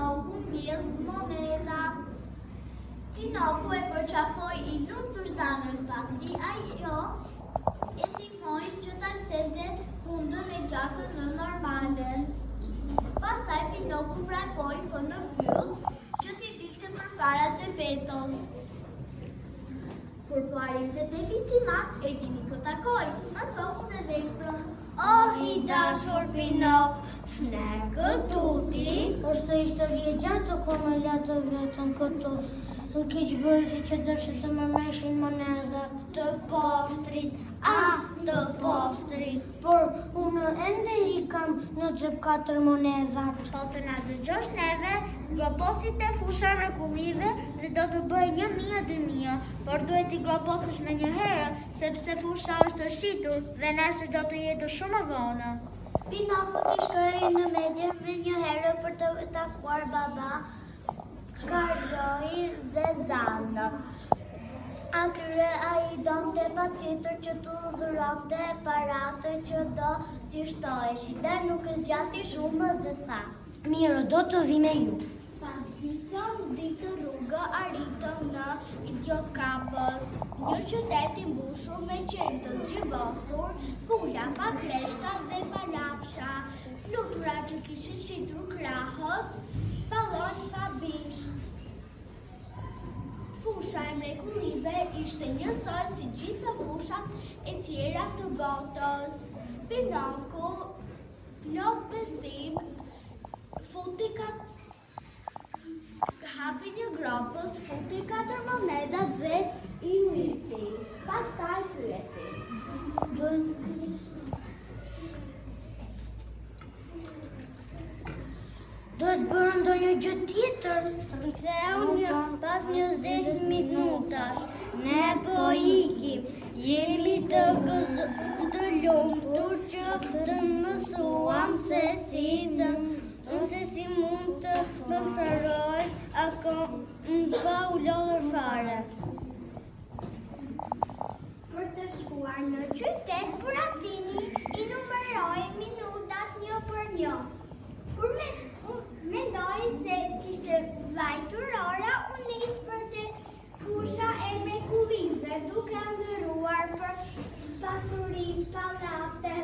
Pinoku mbill monedha. Pinoku e përqafoi i lumtur zanën pasi ajo e ndihmoi që ta kthente hundën e gjatën në normalen. Pastaj Pinoku vrapoi në pyll që t'i dilte përpara Gjepetos. Kur po arrinte te Lisimat, e dini kë takoi, në copën e leprën. Oh, i dashur Pinok, shnekë tuti. Është histori e gjatë, ko me latë vetëm këtu. Në keqë bërë që dërshë të më meshin monedha. Të postrit, të postrit. Por unë ende i kam në xhep 4 monedha. Po të na dëgjosh neve, gloposit e fusha mrekullive dhe do të bëj 1000-2000, por duhet i gloposësh me një herë, sepse fusha është shitur dhe nesër do të jetë shumë e vonë. Pinoku t'i shkoi në medje me një herë për të takuar baba Karloi dhe Zanë. Atyre ai donte patjetër që t'u dhuronte paratë që do t'i shtoheshin dhe nuk e zgjati shumë dhe tha: Mirë, do të vi me ju. Pas gjysmë ditë rrugë arritëm në Idiotkapës, një qytet i mbushur me qenë të zgjibosur, pula pa kreshta dhe pa lafsha, flutura që kishin shitur krahët, ballon pa bisht. Fusha e mrekullive ishte njësoj si gjitha fushat e tjera të botës. Pinoku, plot besim, hapi një gropës, futi 4 monedha dhe i ujti. Pastaj pyeti: Do të bërë ndonjë gjë tjetër? Riktheu pas 20 minutash. Ne po ikim. Jemi të lumtur që të mësuam se si mund të mësorosh pa u lodhur fare. Për të shkuar në qytet, Buratini i numëroi minutat një për një. Kur mendoi se kishte vajtur ora, u nis për te fusha e mrekullive, duke ndërruar për pasurinë, pallate,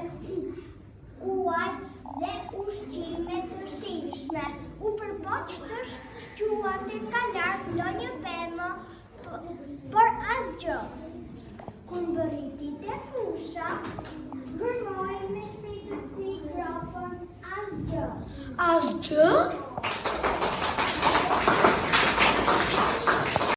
uaj dhe ushqime të shijshme. U përpoq të shquante nga larg ndonjë pemë, por asgjë. Kur mbërriti te fusha, gërmoi me shpejtësi gropën. Asgjë. Asgjë?